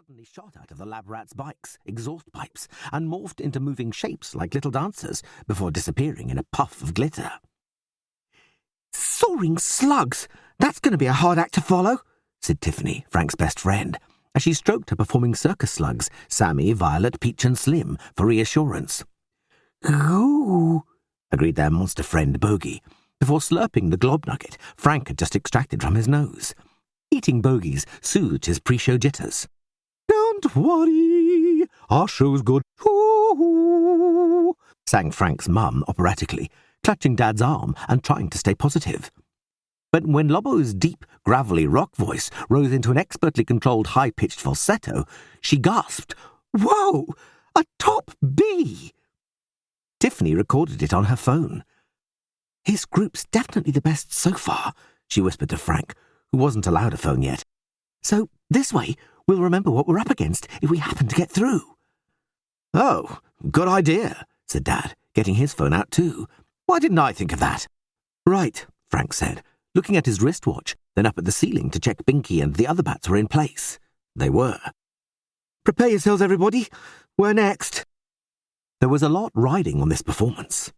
suddenly shot out of the lab rats' bikes, exhaust pipes, and morphed into moving shapes like little dancers before disappearing in a puff of glitter. "Soaring slugs! That's going to be a hard act to follow," said Tiffany, Frank's best friend, as she stroked her performing circus slugs, Sammy, Violet, Peach, and Slim, for reassurance. "Ooh," agreed their monster friend Bogey, before slurping the glob nugget Frank had just extracted from his nose. Eating bogies soothed his pre-show jitters. "Don't worry, our show's good. Ooh," sang Frank's mum operatically, clutching Dad's arm and trying to stay positive. But when Lobo's deep, gravelly rock voice rose into an expertly controlled high-pitched falsetto, she gasped, "Whoa! A top B!" Tiffany recorded it on her phone. "His group's definitely the best so far," she whispered to Frank, who wasn't allowed a phone yet. "So, this way, we'll remember what we're up against if we happen to get through." "Oh, good idea," said Dad, getting his phone out too. "Why didn't I think of that?" "Right," Frank said, looking at his wristwatch, then up at the ceiling to check Binky and the other bats were in place. They were. "Prepare yourselves, everybody. We're next." There was a lot riding on this performance,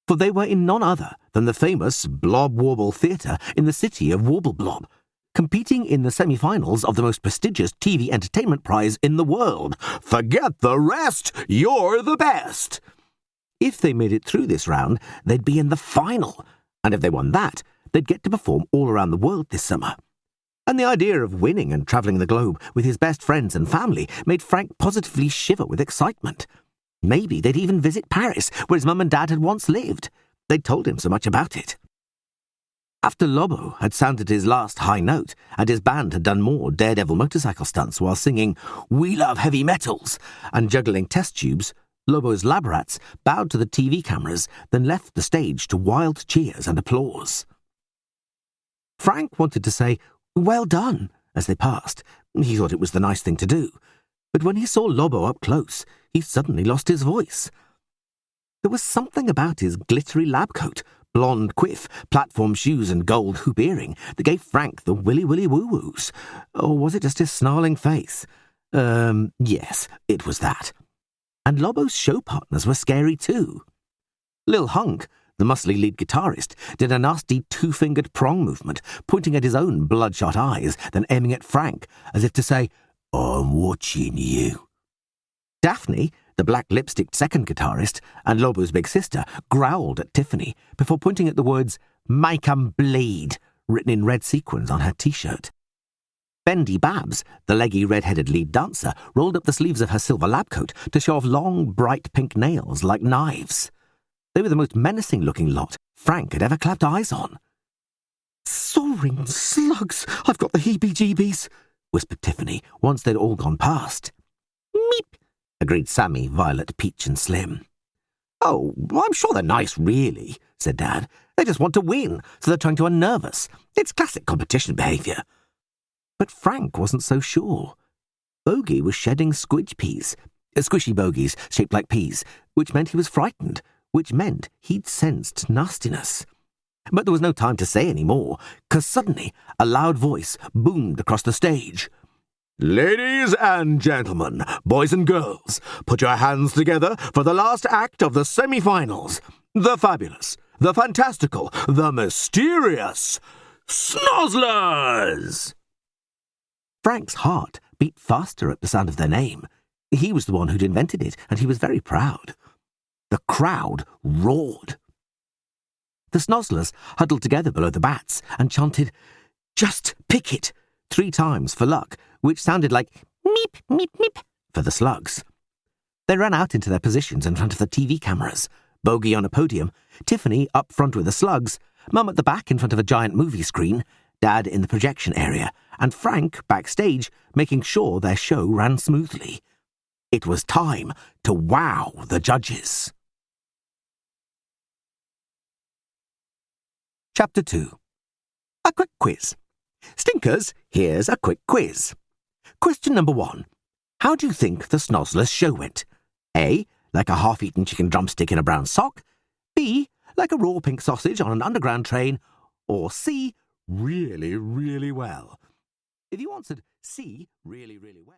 for they were in none other than the famous Blob Warble Theatre in the city of Warble Blob, competing in the semi-finals of the most prestigious TV entertainment prize in the world. Forget the rest, you're the best! If they made it through this round, they'd be in the final, and if they won that, they'd get to perform all around the world this summer. And the idea of winning and travelling the globe with his best friends and family made Frank positively shiver with excitement. Maybe they'd even visit Paris, where his mum and dad had once lived. They'd told him so much about it. After Lobo had sounded his last high note, and his band had done more daredevil motorcycle stunts while singing "We Love Heavy Metals" and juggling test tubes, Lobo's lab rats bowed to the TV cameras, then left the stage to wild cheers and applause. Frank wanted to say, "Well done," as they passed. He thought it was the nice thing to do. But when he saw Lobo up close, he suddenly lost his voice. There was something about his glittery lab coat, blonde quiff, platform shoes, and gold hoop earring that gave Frank the willy-willy-woo-woos. Or was it just his snarling face? Yes, it was that. And Lobo's show partners were scary too. Lil Hunk, the muscly lead guitarist, did a nasty two-fingered prong movement, pointing at his own bloodshot eyes, then aiming at Frank, as if to say, "I'm watching you." Daphne, the black lipsticked second guitarist, and Lobo's big sister, growled at Tiffany before pointing at the words, "Make 'em bleed," written in red sequins on her t-shirt. Bendy Babs, the leggy red-headed lead dancer, rolled up the sleeves of her silver lab coat to show off long, bright pink nails like knives. They were the most menacing-looking lot Frank had ever clapped eyes on. "Soaring slugs, I've got the heebie-jeebies," whispered Tiffany, once they'd all gone past. "Meep," agreed Sammy, Violet, Peach, and Slim. "Oh, I'm sure they're nice, really," said Dad. "They just want to win, so they're trying to unnerve us. It's classic competition behaviour." But Frank wasn't so sure. Bogey was shedding squishy bogies shaped like peas, which meant he was frightened, which meant he'd sensed nastiness. But there was no time to say any more, 'cause suddenly a loud voice boomed across the stage. "Ladies and gentlemen, boys and girls, put your hands together for the last act of the semi-finals. The fabulous, the fantastical, the mysterious Snozzlers!" Frank's heart beat faster at the sound of their name. He was the one who'd invented it, and he was very proud. The crowd roared. The Snozzlers huddled together below the bats and chanted, "Just pick it," 3 times for luck, which sounded like meep, meep, meep for the slugs. They ran out into their positions in front of the TV cameras, Bogey on a podium, Tiffany up front with the slugs, Mum at the back in front of a giant movie screen, Dad in the projection area, and Frank backstage making sure their show ran smoothly. It was time to wow the judges. Chapter 2. A quick quiz. Stinkers, here's a quick quiz. Question number 1. How do you think the Snozzlers show went? A, like a half-eaten chicken drumstick in a brown sock. B, like a raw pink sausage on an underground train. Or C, really, really well. If you answered C, really, really well...